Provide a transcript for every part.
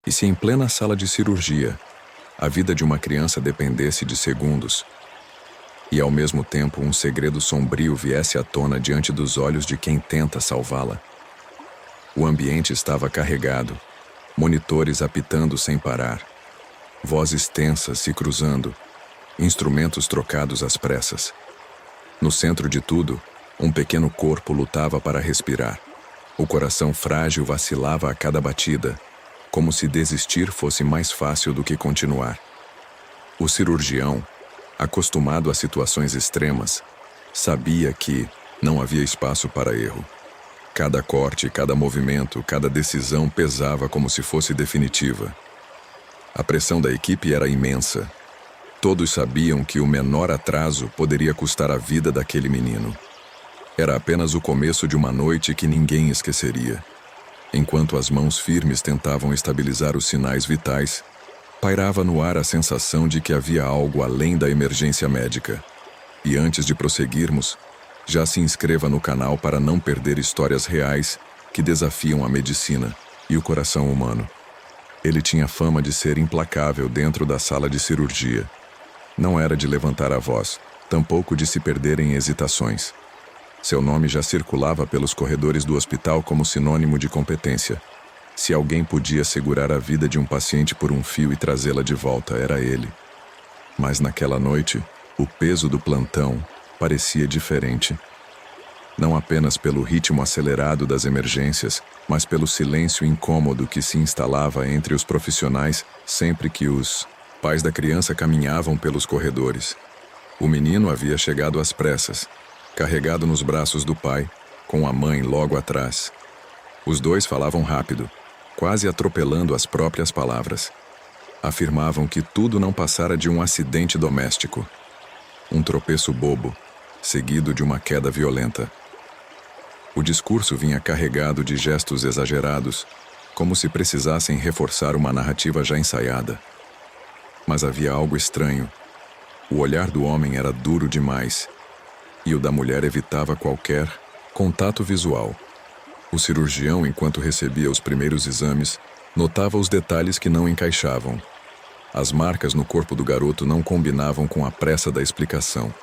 E se em plena sala de cirurgia, a vida de uma criança dependesse de segundos, e ao mesmo tempo um segredo sombrio viesse à tona diante dos olhos de quem tenta salvá-la? O ambiente estava carregado, monitores apitando sem parar, vozes tensas se cruzando, instrumentos trocados às pressas. No centro de tudo, um pequeno corpo lutava para respirar. O coração frágil vacilava a cada batida, como se desistir fosse mais fácil do que continuar. O cirurgião, acostumado a situações extremas, sabia que não havia espaço para erro. Cada corte, cada movimento, cada decisão pesava como se fosse definitiva. A pressão da equipe era imensa. Todos sabiam que o menor atraso poderia custar a vida daquele menino. Era apenas o começo de uma noite que ninguém esqueceria. Enquanto as mãos firmes tentavam estabilizar os sinais vitais, pairava no ar a sensação de que havia algo além da emergência médica. E antes de prosseguirmos, já se inscreva no canal para não perder histórias reais que desafiam a medicina e o coração humano. Ele tinha fama de ser implacável dentro da sala de cirurgia. Não era de levantar a voz, tampouco de se perder em hesitações. Seu nome já circulava pelos corredores do hospital como sinônimo de competência. Se alguém podia segurar a vida de um paciente por um fio e trazê-la de volta, era ele. Mas naquela noite, o peso do plantão parecia diferente. Não apenas pelo ritmo acelerado das emergências, mas pelo silêncio incômodo que se instalava entre os profissionais sempre que os pais da criança caminhavam pelos corredores. O menino havia chegado às pressas, carregado nos braços do pai, com a mãe logo atrás. Os dois falavam rápido, quase atropelando as próprias palavras. Afirmavam que tudo não passara de um acidente doméstico. Um tropeço bobo, seguido de uma queda violenta. O discurso vinha carregado de gestos exagerados, como se precisassem reforçar uma narrativa já ensaiada. Mas havia algo estranho. O olhar do homem era duro demais, e o da mulher evitava qualquer contato visual. O cirurgião, enquanto recebia os primeiros exames, notava os detalhes que não encaixavam. As marcas no corpo do garoto não combinavam com a pressa da explicação.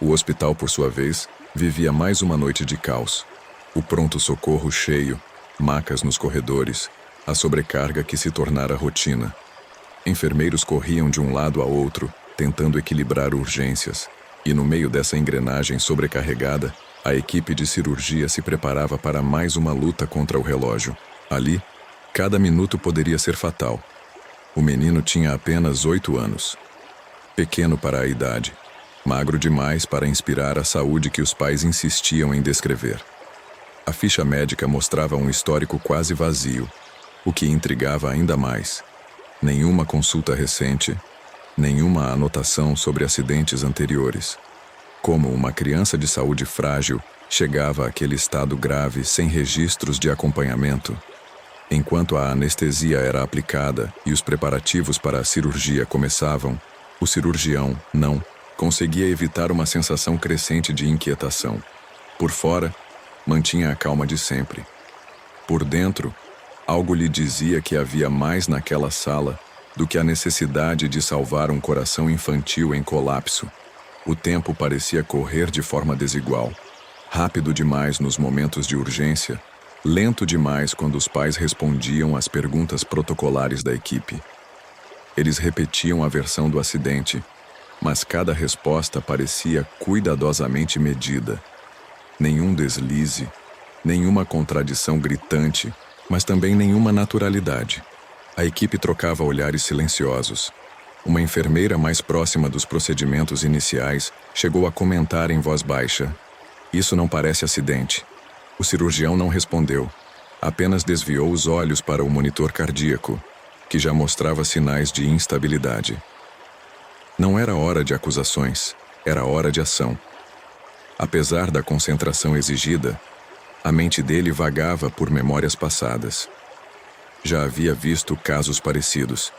O hospital, por sua vez, vivia mais uma noite de caos. O pronto-socorro cheio, macas nos corredores, a sobrecarga que se tornara rotina. Enfermeiros corriam de um lado a outro, tentando equilibrar urgências, e no meio dessa engrenagem sobrecarregada, a equipe de cirurgia se preparava para mais uma luta contra o relógio. Ali, cada minuto poderia ser fatal. O menino tinha apenas 8 anos. Pequeno para a idade, magro demais para inspirar a saúde que os pais insistiam em descrever. A ficha médica mostrava um histórico quase vazio, o que intrigava ainda mais. Nenhuma consulta recente, nenhuma anotação sobre acidentes anteriores. Como uma criança de saúde frágil chegava àquele estado grave sem registros de acompanhamento? Enquanto a anestesia era aplicada e os preparativos para a cirurgia começavam, o cirurgião não conseguia evitar uma sensação crescente de inquietação. Por fora, mantinha a calma de sempre. Por dentro, algo lhe dizia que havia mais naquela sala do que a necessidade de salvar um coração infantil em colapso. O tempo parecia correr de forma desigual, rápido demais nos momentos de urgência, lento demais quando os pais respondiam às perguntas protocolares da equipe. Eles repetiam a versão do acidente, mas cada resposta parecia cuidadosamente medida. Nenhum deslize, nenhuma contradição gritante, mas também nenhuma naturalidade. A equipe trocava olhares silenciosos. Uma enfermeira mais próxima dos procedimentos iniciais chegou a comentar em voz baixa: "Isso não parece acidente." O cirurgião não respondeu, apenas desviou os olhos para o monitor cardíaco, que já mostrava sinais de instabilidade. Não era hora de acusações, era hora de ação. Apesar da concentração exigida, a mente dele vagava por memórias passadas. Já havia visto casos parecidos.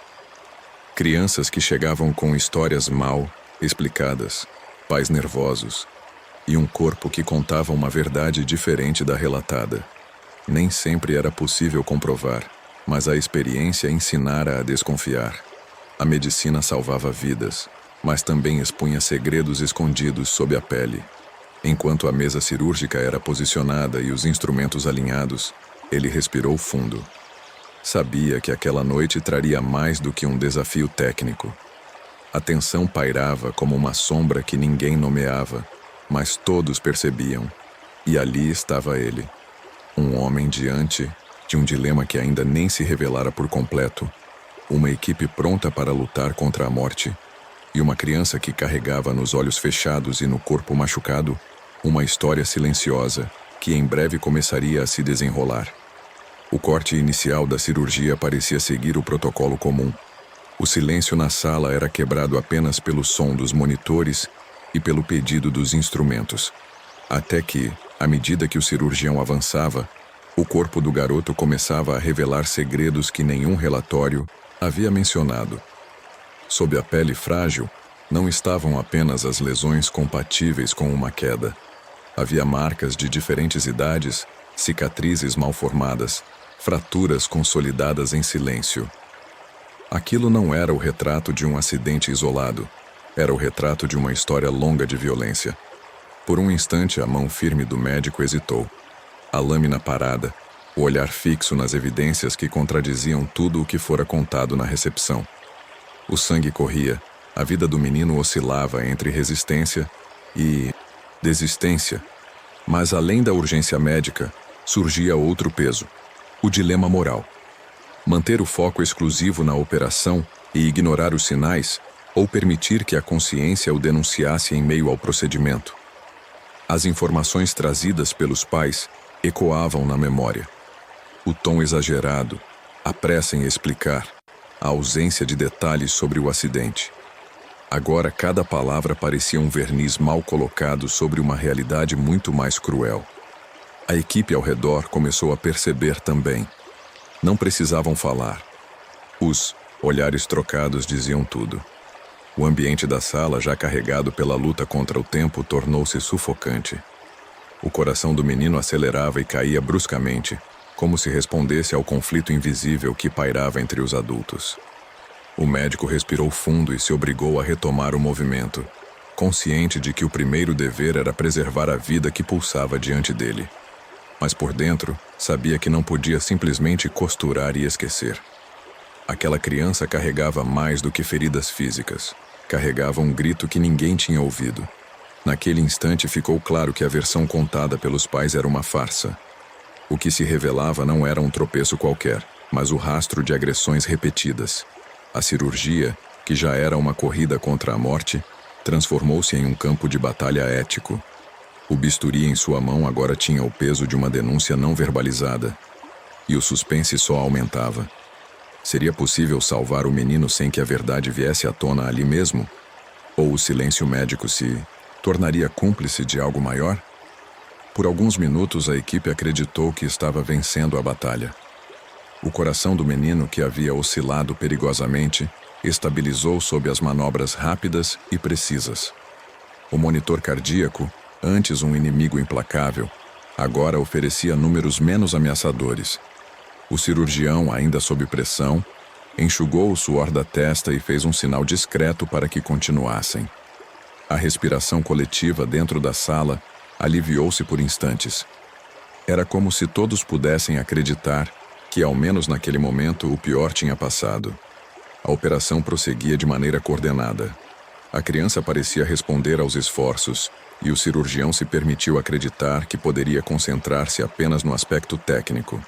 Crianças que chegavam com histórias mal explicadas, pais nervosos, e um corpo que contava uma verdade diferente da relatada. Nem sempre era possível comprovar, mas a experiência ensinara a desconfiar. A medicina salvava vidas, mas também expunha segredos escondidos sob a pele. Enquanto a mesa cirúrgica era posicionada e os instrumentos alinhados, ele respirou fundo. Sabia que aquela noite traria mais do que um desafio técnico. A tensão pairava como uma sombra que ninguém nomeava, mas todos percebiam. E ali estava ele, um homem diante de um dilema que ainda nem se revelara por completo, uma equipe pronta para lutar contra a morte, e uma criança que carregava nos olhos fechados e no corpo machucado uma história silenciosa que em breve começaria a se desenrolar. O corte inicial da cirurgia parecia seguir o protocolo comum. O silêncio na sala era quebrado apenas pelo som dos monitores e pelo pedido dos instrumentos. Até que, à medida que o cirurgião avançava, o corpo do garoto começava a revelar segredos que nenhum relatório havia mencionado. Sob a pele frágil, não estavam apenas as lesões compatíveis com uma queda. Havia marcas de diferentes idades, cicatrizes mal formadas, fraturas consolidadas em silêncio. Aquilo não era o retrato de um acidente isolado. Era o retrato de uma história longa de violência. Por um instante, a mão firme do médico hesitou. A lâmina parada, o olhar fixo nas evidências que contradiziam tudo o que fora contado na recepção. O sangue corria, a vida do menino oscilava entre resistência e desistência. Mas além da urgência médica, surgia outro peso, o dilema moral. Manter o foco exclusivo na operação e ignorar os sinais, ou permitir que a consciência o denunciasse em meio ao procedimento. As informações trazidas pelos pais ecoavam na memória. O tom exagerado, a pressa em explicar, a ausência de detalhes sobre o acidente. Agora cada palavra parecia um verniz mal colocado sobre uma realidade muito mais cruel. A equipe ao redor começou a perceber também. Não precisavam falar. Os olhares trocados diziam tudo. O ambiente da sala, já carregado pela luta contra o tempo, tornou-se sufocante. O coração do menino acelerava e caía bruscamente, como se respondesse ao conflito invisível que pairava entre os adultos. O médico respirou fundo e se obrigou a retomar o movimento, consciente de que o primeiro dever era preservar a vida que pulsava diante dele. Mas por dentro, sabia que não podia simplesmente costurar e esquecer. Aquela criança carregava mais do que feridas físicas. Carregava um grito que ninguém tinha ouvido. Naquele instante ficou claro que a versão contada pelos pais era uma farsa. O que se revelava não era um tropeço qualquer, mas o rastro de agressões repetidas. A cirurgia, que já era uma corrida contra a morte, transformou-se em um campo de batalha ético. O bisturi em sua mão agora tinha o peso de uma denúncia não verbalizada. E o suspense só aumentava. Seria possível salvar o menino sem que a verdade viesse à tona ali mesmo? Ou o silêncio médico se tornaria cúmplice de algo maior? Por alguns minutos a equipe acreditou que estava vencendo a batalha. O coração do menino, que havia oscilado perigosamente, estabilizou sob as manobras rápidas e precisas. O monitor cardíaco, antes um inimigo implacável, agora oferecia números menos ameaçadores. O cirurgião, ainda sob pressão, enxugou o suor da testa e fez um sinal discreto para que continuassem. A respiração coletiva dentro da sala aliviou-se por instantes. Era como se todos pudessem acreditar que, ao menos naquele momento, o pior tinha passado. A operação prosseguia de maneira coordenada. A criança parecia responder aos esforços, e o cirurgião se permitiu acreditar que poderia concentrar-se apenas no aspecto técnico.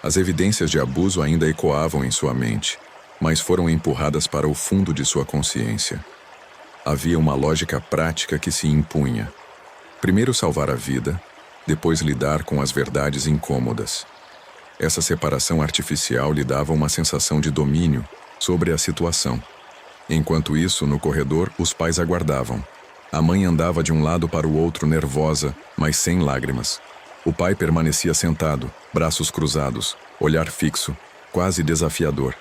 As evidências de abuso ainda ecoavam em sua mente, mas foram empurradas para o fundo de sua consciência. Havia uma lógica prática que se impunha. Primeiro salvar a vida, depois lidar com as verdades incômodas. Essa separação artificial lhe dava uma sensação de domínio sobre a situação. Enquanto isso, no corredor, os pais aguardavam. A mãe andava de um lado para o outro nervosa, mas sem lágrimas. O pai permanecia sentado, braços cruzados, olhar fixo, quase desafiador.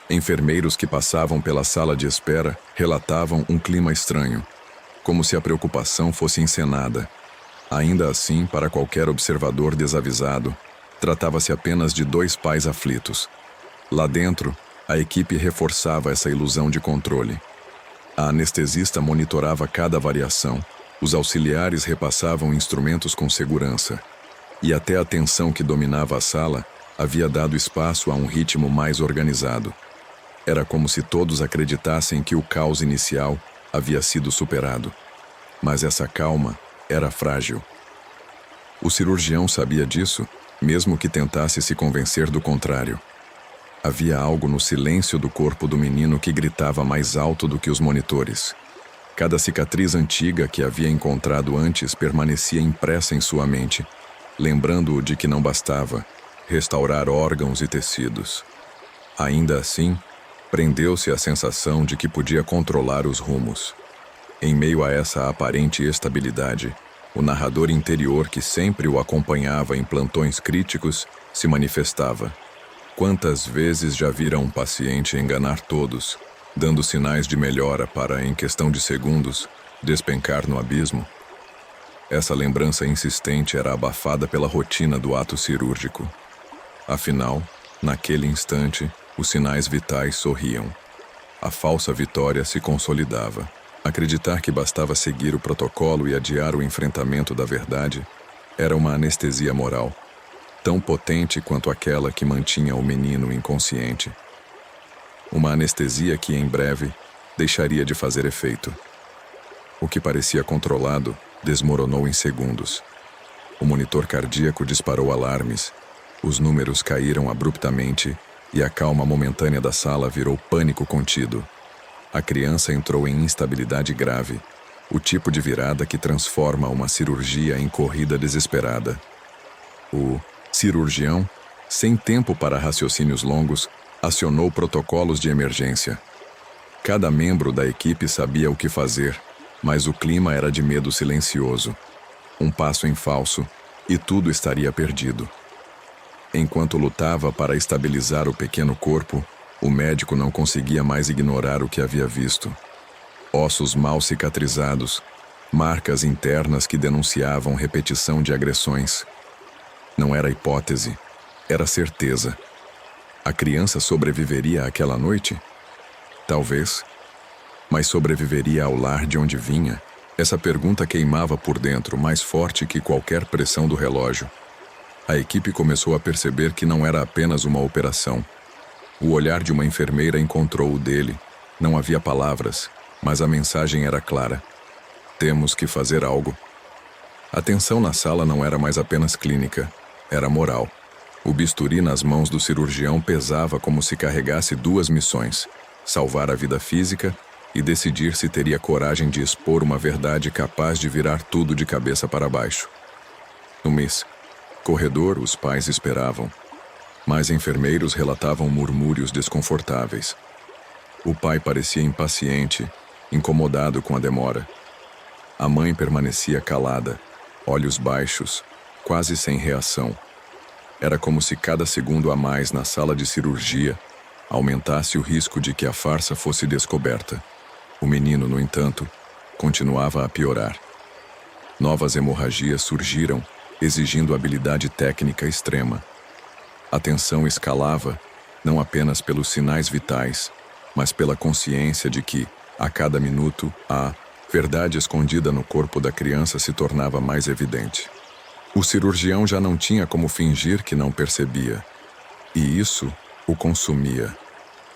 Enfermeiros que passavam pela sala de espera relatavam um clima estranho, como se a preocupação fosse encenada. Ainda assim, para qualquer observador desavisado, tratava-se apenas de dois pais aflitos, Lá dentro, a equipe reforçava essa ilusão de controle. A anestesista monitorava cada variação, os auxiliares repassavam instrumentos com segurança, e até a tensão que dominava a sala havia dado espaço a um ritmo mais organizado. Era como se todos acreditassem que o caos inicial havia sido superado. Mas essa calma era frágil. O cirurgião sabia disso, mesmo que tentasse se convencer do contrário. Havia algo no silêncio do corpo do menino que gritava mais alto do que os monitores. Cada cicatriz antiga que havia encontrado antes permanecia impressa em sua mente, lembrando-o de que não bastava restaurar órgãos e tecidos. Ainda assim, prendeu-se à sensação de que podia controlar os rumos. Em meio a essa aparente estabilidade, o narrador interior que sempre o acompanhava em plantões críticos se manifestava. Quantas vezes já vira um paciente enganar todos, dando sinais de melhora para, em questão de segundos, despencar no abismo? Essa lembrança insistente era abafada pela rotina do ato cirúrgico. Afinal, naquele instante, os sinais vitais sorriam. A falsa vitória se consolidava. Acreditar que bastava seguir o protocolo e adiar o enfrentamento da verdade era uma anestesia moral, tão potente quanto aquela que mantinha o menino inconsciente. Uma anestesia que, em breve, deixaria de fazer efeito. O que parecia controlado desmoronou em segundos. O monitor cardíaco disparou alarmes, os números caíram abruptamente e a calma momentânea da sala virou pânico contido. A criança entrou em instabilidade grave, o tipo de virada que transforma uma cirurgia em corrida desesperada. O cirurgião, sem tempo para raciocínios longos, acionou protocolos de emergência. Cada membro da equipe sabia o que fazer, mas o clima era de medo silencioso. Um passo em falso, e tudo estaria perdido. Enquanto lutava para estabilizar o pequeno corpo, o médico não conseguia mais ignorar o que havia visto. Ossos mal cicatrizados, marcas internas que denunciavam repetição de agressões. Não era hipótese, era certeza. A criança sobreviveria àquela noite? Talvez. Mas sobreviveria ao lar de onde vinha? Essa pergunta queimava por dentro, mais forte que qualquer pressão do relógio. A equipe começou a perceber que não era apenas uma operação. O olhar de uma enfermeira encontrou o dele. Não havia palavras, mas a mensagem era clara. Temos que fazer algo. A tensão na sala não era mais apenas clínica, era moral. O bisturi nas mãos do cirurgião pesava como se carregasse duas missões: salvar a vida física e decidir se teria coragem de expor uma verdade capaz de virar tudo de cabeça para baixo. No corredor, os pais esperavam. Mais enfermeiros relatavam murmúrios desconfortáveis. O pai parecia impaciente, incomodado com a demora. A mãe permanecia calada, olhos baixos, quase sem reação. Era como se cada segundo a mais na sala de cirurgia aumentasse o risco de que a farsa fosse descoberta. O menino, no entanto, continuava a piorar. Novas hemorragias surgiram, exigindo habilidade técnica extrema. A tensão escalava, não apenas pelos sinais vitais, mas pela consciência de que, a cada minuto, a verdade escondida no corpo da criança se tornava mais evidente. O cirurgião já não tinha como fingir que não percebia, e isso o consumia.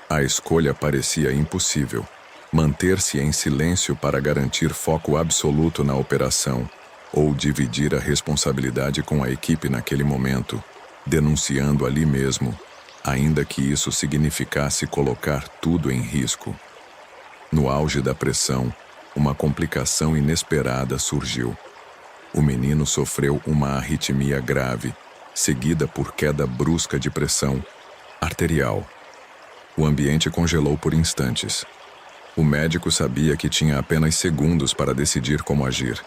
A escolha parecia impossível: manter-se em silêncio para garantir foco absoluto na operação, ou dividir a responsabilidade com a equipe naquele momento, denunciando ali mesmo, ainda que isso significasse colocar tudo em risco. No auge da pressão, uma complicação inesperada surgiu. O menino sofreu uma arritmia grave, seguida por queda brusca de pressão arterial. O ambiente congelou por instantes. O médico sabia que tinha apenas segundos para decidir como agir.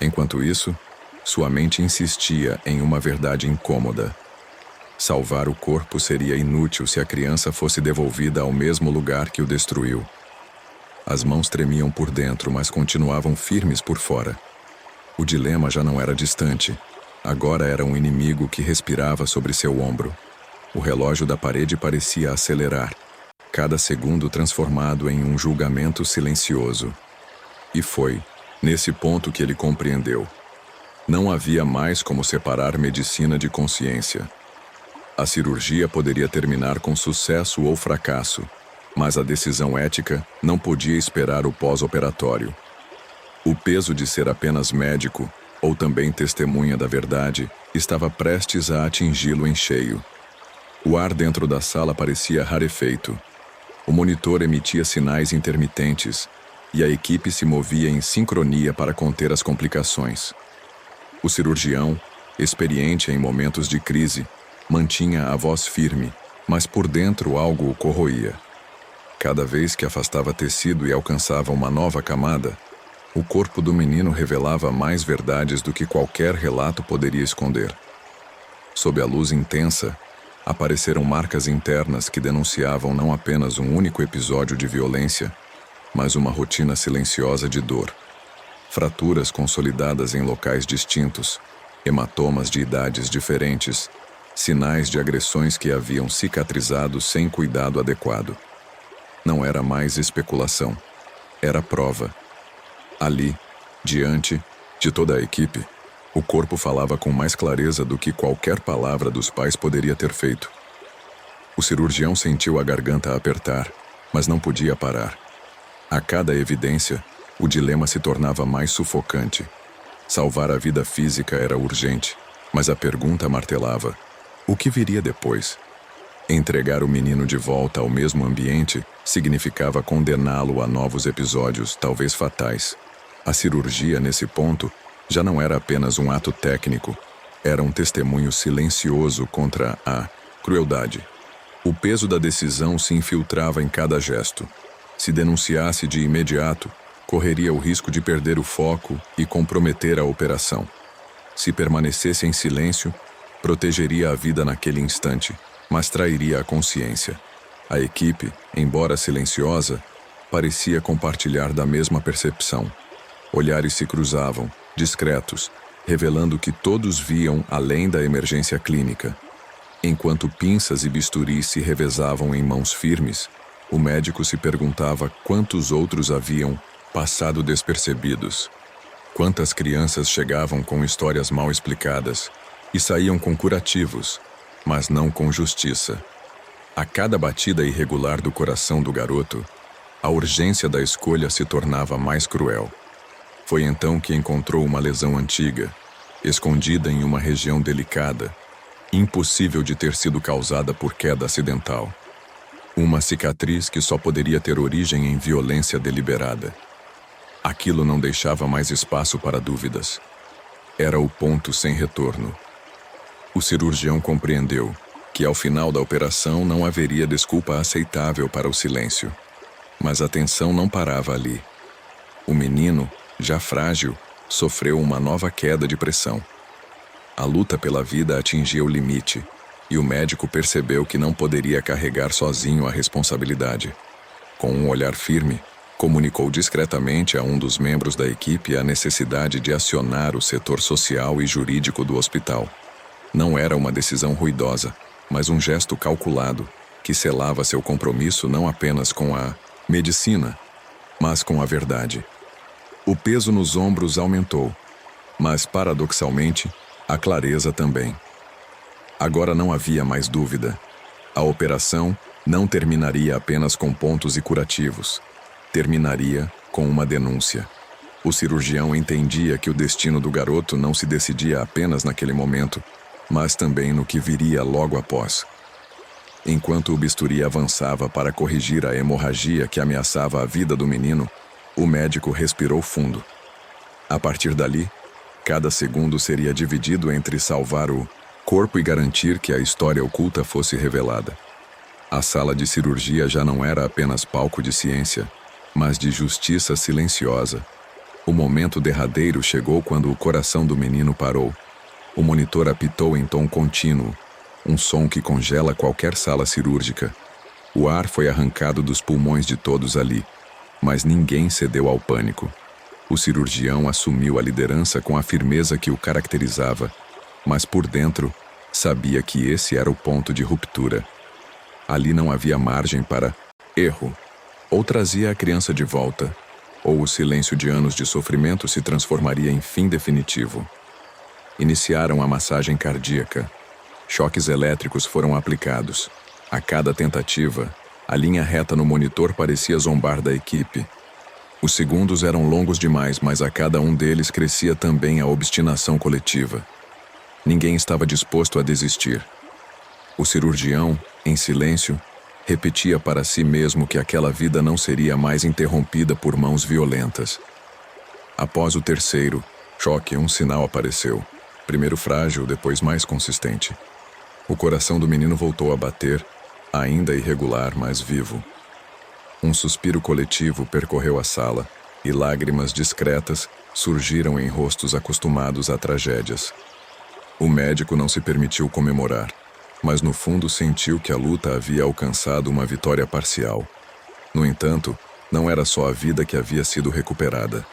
Enquanto isso, sua mente insistia em uma verdade incômoda. Salvar o corpo seria inútil se a criança fosse devolvida ao mesmo lugar que o destruiu. As mãos tremiam por dentro, mas continuavam firmes por fora. O dilema já não era distante. Agora era um inimigo que respirava sobre seu ombro. O relógio da parede parecia acelerar, cada segundo transformado em um julgamento silencioso. E foi nesse ponto que ele compreendeu. Não havia mais como separar medicina de consciência. A cirurgia poderia terminar com sucesso ou fracasso, mas a decisão ética não podia esperar o pós-operatório. O peso de ser apenas médico, ou também testemunha da verdade, estava prestes a atingi-lo em cheio. O ar dentro da sala parecia rarefeito. O monitor emitia sinais intermitentes, e a equipe se movia em sincronia para conter as complicações. O cirurgião, experiente em momentos de crise, mantinha a voz firme, mas por dentro algo o corroía. Cada vez que afastava tecido e alcançava uma nova camada, o corpo do menino revelava mais verdades do que qualquer relato poderia esconder. Sob a luz intensa, apareceram marcas internas que denunciavam não apenas um único episódio de violência, mas uma rotina silenciosa de dor. Fraturas consolidadas em locais distintos, hematomas de idades diferentes, sinais de agressões que haviam cicatrizado sem cuidado adequado. Não era mais especulação, era prova. Ali, diante de toda a equipe, o corpo falava com mais clareza do que qualquer palavra dos pais poderia ter feito. O cirurgião sentiu a garganta apertar, mas não podia parar. A cada evidência, o dilema se tornava mais sufocante. Salvar a vida física era urgente, mas a pergunta martelava: o que viria depois? Entregar o menino de volta ao mesmo ambiente significava condená-lo a novos episódios, talvez fatais. A cirurgia, nesse ponto, já não era apenas um ato técnico, era um testemunho silencioso contra a crueldade. O peso da decisão se infiltrava em cada gesto. Se denunciasse de imediato, correria o risco de perder o foco e comprometer a operação. Se permanecesse em silêncio, protegeria a vida naquele instante, mas trairia a consciência. A equipe, embora silenciosa, parecia compartilhar da mesma percepção. Olhares se cruzavam, discretos, revelando que todos viam além da emergência clínica. Enquanto pinças e bisturis se revezavam em mãos firmes, o médico se perguntava quantos outros haviam passado despercebidos. Quantas crianças chegavam com histórias mal explicadas e saíam com curativos, mas não com justiça. A cada batida irregular do coração do garoto, a urgência da escolha se tornava mais cruel. Foi então que encontrou uma lesão antiga, escondida em uma região delicada, impossível de ter sido causada por queda acidental. Uma cicatriz que só poderia ter origem em violência deliberada. Aquilo não deixava mais espaço para dúvidas. Era o ponto sem retorno. O cirurgião compreendeu que ao final da operação não haveria desculpa aceitável para o silêncio. Mas a tensão não parava ali. O menino, já frágil, sofreu uma nova queda de pressão. A luta pela vida atingia o limite, e o médico percebeu que não poderia carregar sozinho a responsabilidade. Com um olhar firme, comunicou discretamente a um dos membros da equipe a necessidade de acionar o setor social e jurídico do hospital. Não era uma decisão ruidosa, mas um gesto calculado, que selava seu compromisso não apenas com a medicina, mas com a verdade. O peso nos ombros aumentou, mas, paradoxalmente, a clareza também. Agora não havia mais dúvida. A operação não terminaria apenas com pontos e curativos. Terminaria com uma denúncia. O cirurgião entendia que o destino do garoto não se decidia apenas naquele momento, mas também no que viria logo após. Enquanto o bisturi avançava para corrigir a hemorragia que ameaçava a vida do menino, o médico respirou fundo. A partir dali, cada segundo seria dividido entre salvar o corpo e garantir que a história oculta fosse revelada. A sala de cirurgia já não era apenas palco de ciência, mas de justiça silenciosa. O momento derradeiro chegou quando o coração do menino parou. O monitor apitou em tom contínuo, um som que congela qualquer sala cirúrgica. O ar foi arrancado dos pulmões de todos ali, mas ninguém cedeu ao pânico. O cirurgião assumiu a liderança com a firmeza que o caracterizava, mas por dentro Sabia que esse era o ponto de ruptura. Ali não havia margem para erro. Ou trazia a criança de volta, ou o silêncio de anos de sofrimento se transformaria em fim definitivo. Iniciaram a massagem cardíaca. Choques elétricos foram aplicados. A cada tentativa, a linha reta no monitor parecia zombar da equipe. Os segundos eram longos demais, mas a cada um deles crescia também a obstinação coletiva. Ninguém estava disposto a desistir. O cirurgião, em silêncio, repetia para si mesmo que aquela vida não seria mais interrompida por mãos violentas. Após o terceiro choque, um sinal apareceu. Primeiro frágil, depois mais consistente. O coração do menino voltou a bater, ainda irregular, mas vivo. Um suspiro coletivo percorreu a sala, e lágrimas discretas surgiram em rostos acostumados a tragédias. O médico não se permitiu comemorar, mas no fundo sentiu que a luta havia alcançado uma vitória parcial. No entanto, não era só a vida que havia sido recuperada.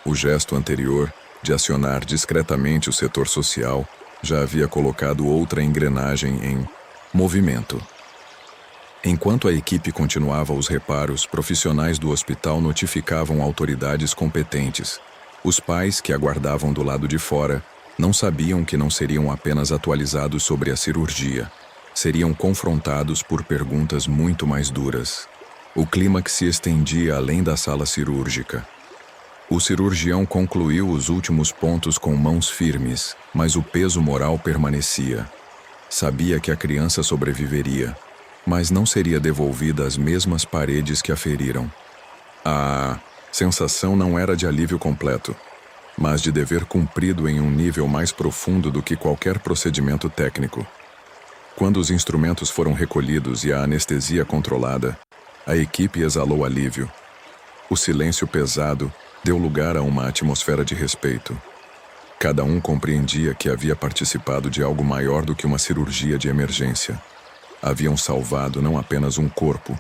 O gesto anterior, de acionar discretamente o setor social, já havia colocado outra engrenagem em movimento. Enquanto a equipe continuava os reparos, profissionais do hospital notificavam autoridades competentes. Os pais, que aguardavam do lado de fora, não sabiam que não seriam apenas atualizados sobre a cirurgia. Seriam confrontados por perguntas muito mais duras. O clímax se estendia além da sala cirúrgica. O cirurgião concluiu os últimos pontos com mãos firmes, mas o peso moral permanecia. Sabia que a criança sobreviveria, mas não seria devolvida às mesmas paredes que a feriram. A sensação não era de alívio completo, mas de dever cumprido em um nível mais profundo do que qualquer procedimento técnico. Quando os instrumentos foram recolhidos e a anestesia controlada, a equipe exalou alívio. O silêncio pesado deu lugar a uma atmosfera de respeito. Cada um compreendia que havia participado de algo maior do que uma cirurgia de emergência. Haviam salvado não apenas um corpo,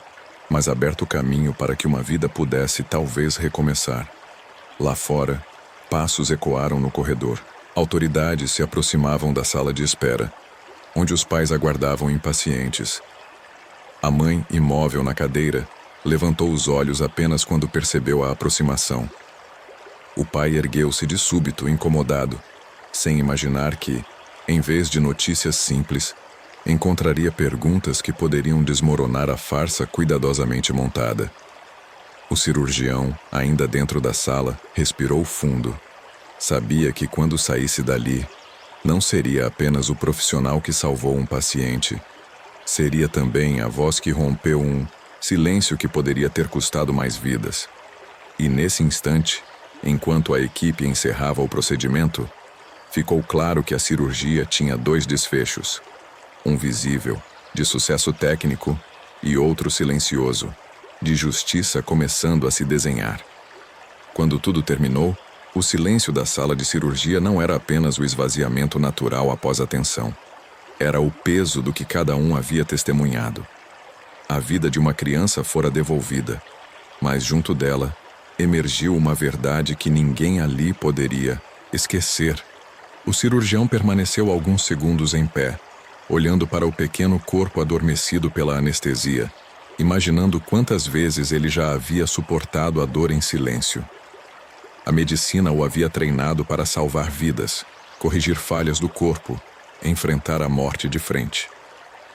mas aberto o caminho para que uma vida pudesse talvez recomeçar. Lá fora, passos ecoaram no corredor. Autoridades se aproximavam da sala de espera, onde os pais aguardavam impacientes. A mãe, imóvel na cadeira, levantou os olhos apenas quando percebeu a aproximação. O pai ergueu-se de súbito, incomodado, sem imaginar que, em vez de notícias simples, encontraria perguntas que poderiam desmoronar a farsa cuidadosamente montada. O cirurgião, ainda dentro da sala, respirou fundo. Sabia que quando saísse dali, não seria apenas o profissional que salvou um paciente. Seria também a voz que rompeu um silêncio que poderia ter custado mais vidas. E nesse instante, enquanto a equipe encerrava o procedimento, ficou claro que a cirurgia tinha dois desfechos. Um visível, de sucesso técnico, e outro silencioso, de justiça começando a se desenhar. Quando tudo terminou, o silêncio da sala de cirurgia não era apenas o esvaziamento natural após a tensão. Era o peso do que cada um havia testemunhado. A vida de uma criança fora devolvida, mas junto dela emergiu uma verdade que ninguém ali poderia esquecer. O cirurgião permaneceu alguns segundos em pé, olhando para o pequeno corpo adormecido pela anestesia, imaginando quantas vezes ele já havia suportado a dor em silêncio. A medicina o havia treinado para salvar vidas, corrigir falhas do corpo, enfrentar a morte de frente.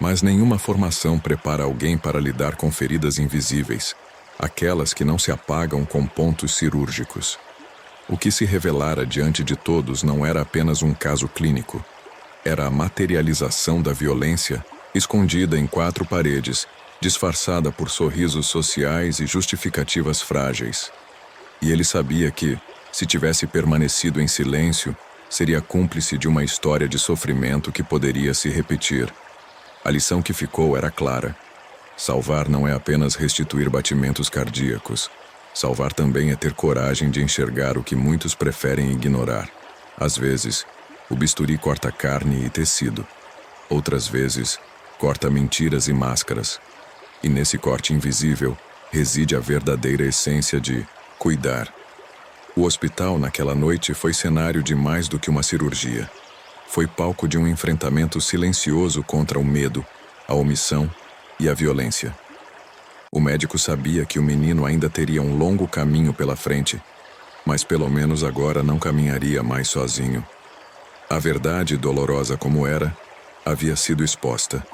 Mas nenhuma formação prepara alguém para lidar com feridas invisíveis, aquelas que não se apagam com pontos cirúrgicos. O que se revelara diante de todos não era apenas um caso clínico. Era a materialização da violência, escondida em quatro paredes, disfarçada por sorrisos sociais e justificativas frágeis. E ele sabia que, se tivesse permanecido em silêncio, seria cúmplice de uma história de sofrimento que poderia se repetir. A lição que ficou era clara. Salvar não é apenas restituir batimentos cardíacos. Salvar também é ter coragem de enxergar o que muitos preferem ignorar. Às vezes, o bisturi corta carne e tecido. Outras vezes, corta mentiras e máscaras. E nesse corte invisível reside a verdadeira essência de cuidar. O hospital naquela noite foi cenário de mais do que uma cirurgia. foi palco de um enfrentamento silencioso contra o medo, a omissão e a violência. O médico sabia que o menino ainda teria um longo caminho pela frente, mas pelo menos agora não caminharia mais sozinho. A verdade, dolorosa como era, havia sido exposta.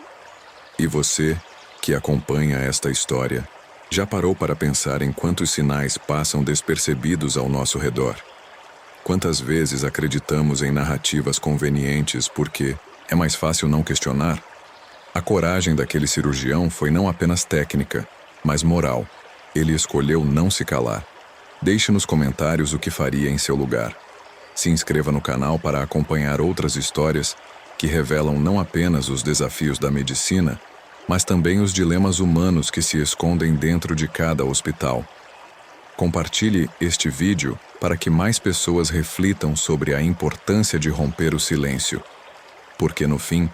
E você, que acompanha esta história, já parou para pensar em quantos sinais passam despercebidos ao nosso redor? Quantas vezes acreditamos em narrativas convenientes porque é mais fácil não questionar? A coragem daquele cirurgião foi não apenas técnica, mas moral. Ele escolheu não se calar. Deixe nos comentários o que faria em seu lugar. Se inscreva no canal para acompanhar outras histórias que revelam não apenas os desafios da medicina, mas também os dilemas humanos que se escondem dentro de cada hospital. Compartilhe este vídeo para que mais pessoas reflitam sobre a importância de romper o silêncio. Porque, no fim,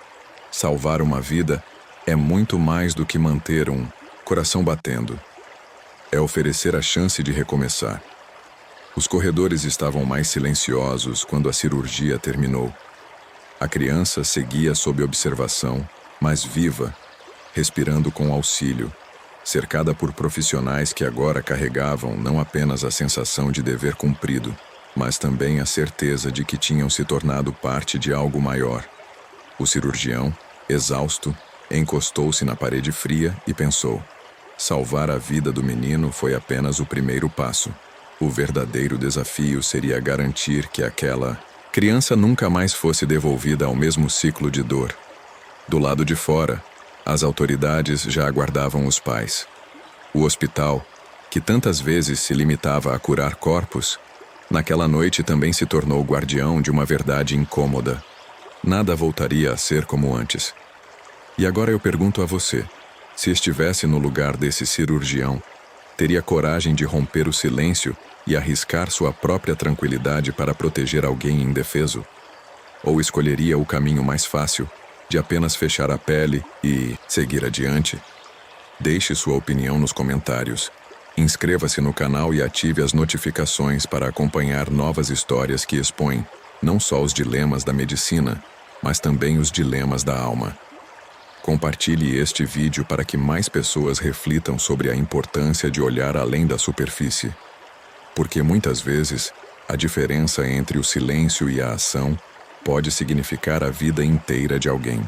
salvar uma vida é muito mais do que manter um coração batendo. É oferecer a chance de recomeçar. Os corredores estavam mais silenciosos quando a cirurgia terminou. A criança seguia sob observação, mas viva, respirando com auxílio, cercada por profissionais que agora carregavam não apenas a sensação de dever cumprido, mas também a certeza de que tinham se tornado parte de algo maior. O cirurgião, exausto, encostou-se na parede fria e pensou: salvar a vida do menino foi apenas o primeiro passo. O verdadeiro desafio seria garantir que aquela criança nunca mais fosse devolvida ao mesmo ciclo de dor. Do lado de fora, as autoridades já aguardavam os pais. O hospital, que tantas vezes se limitava a curar corpos, naquela noite também se tornou guardião de uma verdade incômoda. Nada voltaria a ser como antes. E agora eu pergunto a você, se estivesse no lugar desse cirurgião, teria coragem de romper o silêncio e arriscar sua própria tranquilidade para proteger alguém indefeso? Ou escolheria o caminho mais fácil, de apenas fechar a pele e seguir adiante? Deixe sua opinião nos comentários. Inscreva-se no canal e ative as notificações para acompanhar novas histórias que expõem não só os dilemas da medicina, mas também os dilemas da alma. Compartilhe este vídeo para que mais pessoas reflitam sobre a importância de olhar além da superfície. Porque muitas vezes, a diferença entre o silêncio e a ação pode significar a vida inteira de alguém.